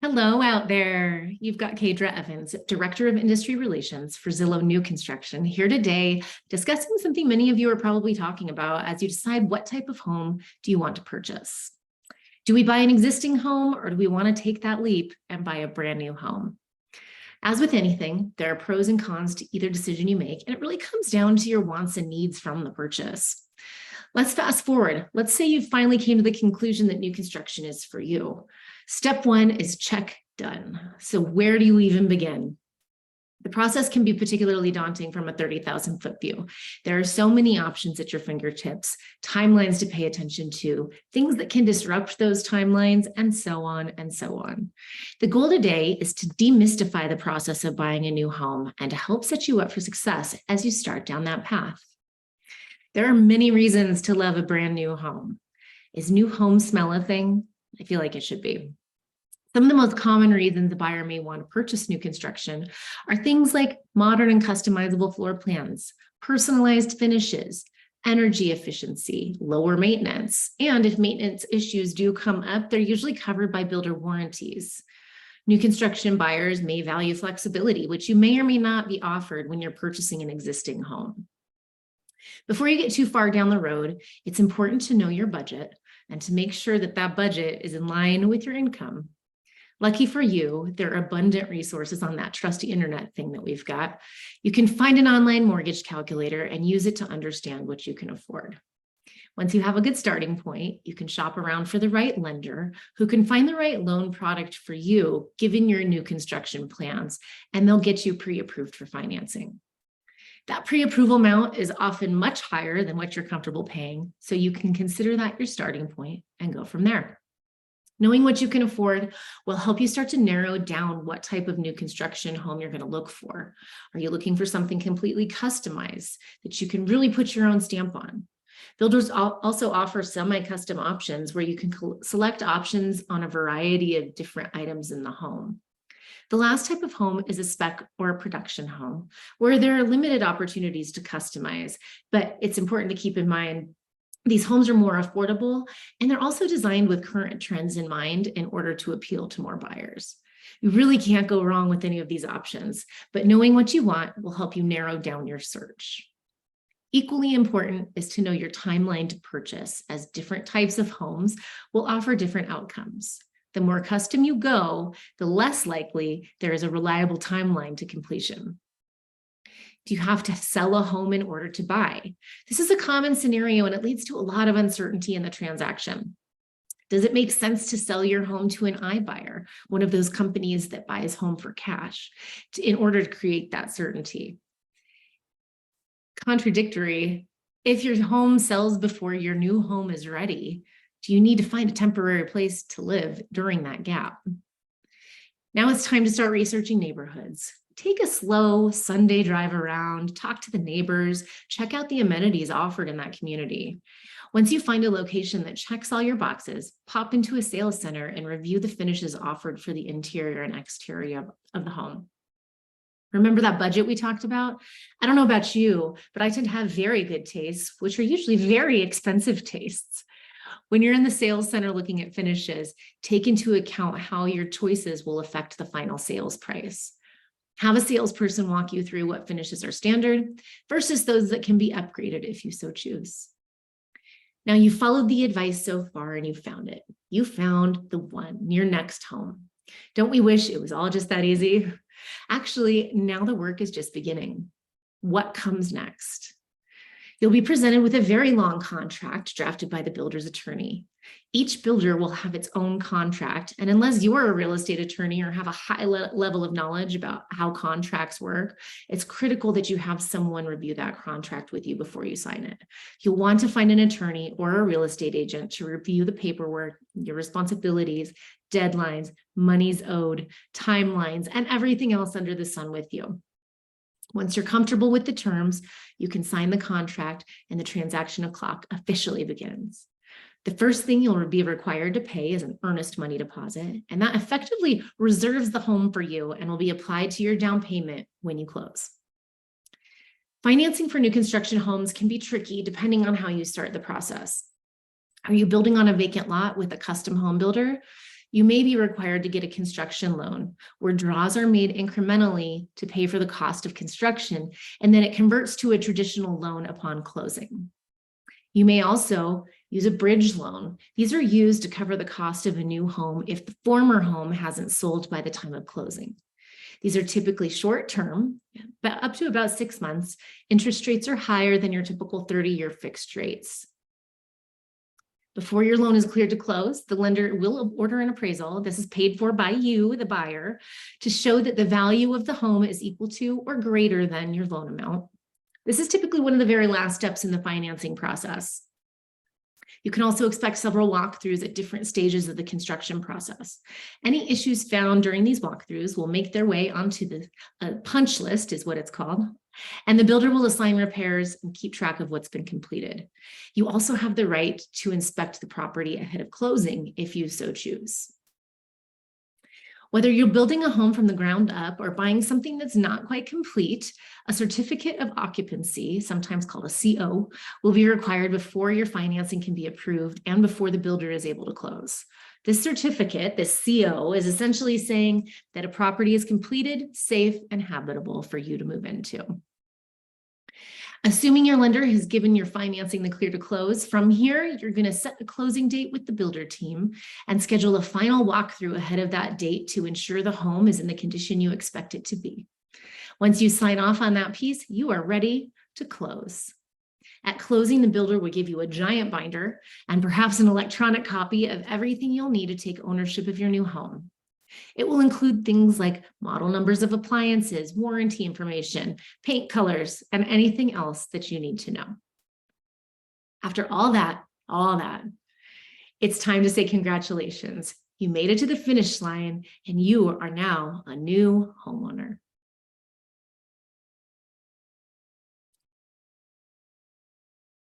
Hello out there. You've got Qadra Evans, Director of Industry Relations for Zillow New Construction, here today discussing something many of you are probably talking about as you decide what type of home do you want to purchase. Do we buy an existing home or do we want to take that leap and buy a brand new home? As with anything, there are pros and cons to either decision you make, and it really comes down to your wants and needs from the purchase. Let's fast forward. Let's say you finally came to the conclusion that new construction is for you. Step one is check, done. So where do you even begin? The process can be particularly daunting from a 30,000-foot view. There are so many options at your fingertips, timelines to pay attention to, things that can disrupt those timelines, and so on and so on. The goal today is to demystify the process of buying a new home and to help set you up for success as you start down that path. There are many reasons to love a brand new home. Is new home smell a thing? I feel like it should be. Some of the most common reasons a buyer may want to purchase new construction are things like modern and customizable floor plans, personalized finishes, energy efficiency, lower maintenance, and if maintenance issues do come up, they're usually covered by builder warranties. New construction buyers may value flexibility, which you may or may not be offered when you're purchasing an existing home. Before you get too far down the road, it's important to know your budget and to make sure that that budget is in line with your income. Lucky for you, there are abundant resources on that trusty internet thing that we've got. You can find an online mortgage calculator and use it to understand what you can afford. Once you have a good starting point, you can shop around for the right lender who can find the right loan product for you, given your new construction plans, and they'll get you pre-approved for financing. That pre-approval amount is often much higher than what you're comfortable paying, so you can consider that your starting point and go from there. Knowing what you can afford will help you start to narrow down what type of new construction home you're going to look for. Are you looking for something completely customized that you can really put your own stamp on? Builders also offer semi-custom options where you can select options on a variety of different items in the home. The last type of home is a spec or a production home, where there are limited opportunities to customize, but it's important to keep in mind these homes are more affordable, and they're also designed with current trends in mind in order to appeal to more buyers. You really can't go wrong with any of these options, but knowing what you want will help you narrow down your search. Equally important is to know your timeline to purchase, as different types of homes will offer different outcomes. The more custom you go, the less likely there is a reliable timeline to completion. Do you have to sell a home in order to buy? This is a common scenario and it leads to a lot of uncertainty in the transaction. Does it make sense to sell your home to an iBuyer, one of those companies that buys home for cash, in order to create that certainty? Contradictory, if your home sells before your new home is ready, do you need to find a temporary place to live during that gap? Now it's time to start researching neighborhoods. Take a slow Sunday drive around, talk to the neighbors, check out the amenities offered in that community. Once you find a location that checks all your boxes, pop into a sales center and review the finishes offered for the interior and exterior of the home. Remember that budget we talked about? I don't know about you, but I tend to have very good tastes, which are usually very expensive tastes. When you're in the sales center looking at finishes, take into account how your choices will affect the final sales price. Have a salesperson walk you through what finishes are standard versus those that can be upgraded if you so choose. Now you followed the advice so far and you found it. You found the one, your next home. Don't we wish it was all just that easy? Actually, now the work is just beginning. What comes next? You'll be presented with a very long contract drafted by the builder's attorney. Each builder will have its own contract, and unless you're a real estate attorney or have a high level of knowledge about how contracts work, it's critical that you have someone review that contract with you before you sign it. You'll want to find an attorney or a real estate agent to review the paperwork, your responsibilities, deadlines, monies owed, timelines, and everything else under the sun with you. Once you're comfortable with the terms, you can sign the contract and the transaction clock officially begins. The first thing you'll be required to pay is an earnest money deposit, and that effectively reserves the home for you and will be applied to your down payment when you close. Financing for new construction homes can be tricky depending on how you start the process. Are you building on a vacant lot with a custom home builder? You may be required to get a construction loan where draws are made incrementally to pay for the cost of construction, and then it converts to a traditional loan upon closing. You may also use a bridge loan. These are used to cover the cost of a new home if the former home hasn't sold by the time of closing. These are typically short-term, but up to about 6 months. Interest rates are higher than your typical 30-year fixed rates. Before your loan is cleared to close, the lender will order an appraisal. This is paid for by you, the buyer, to show that the value of the home is equal to or greater than your loan amount. This is typically one of the very last steps in the financing process. You can also expect several walkthroughs at different stages of the construction process. Any issues found during these walkthroughs will make their way onto the punch list, is what it's called, and the builder will assign repairs and keep track of what's been completed. You also have the right to inspect the property ahead of closing if you so choose. Whether you're building a home from the ground up or buying something that's not quite complete, a certificate of occupancy, sometimes called a CO, will be required before your financing can be approved and before the builder is able to close. This certificate, this CO, is essentially saying that a property is completed, safe, and habitable for you to move into. Assuming your lender has given your financing the clear to close, from here, you're going to set the closing date with the builder team and schedule a final walkthrough ahead of that date to ensure the home is in the condition you expect it to be. Once you sign off on that piece, you are ready to close. At closing, the builder will give you a giant binder and perhaps an electronic copy of everything you'll need to take ownership of your new home. It will include things like model numbers of appliances, warranty information, paint colors, and anything else that you need to know. After all that, it's time to say congratulations. You made it to the finish line, and you are now a new homeowner.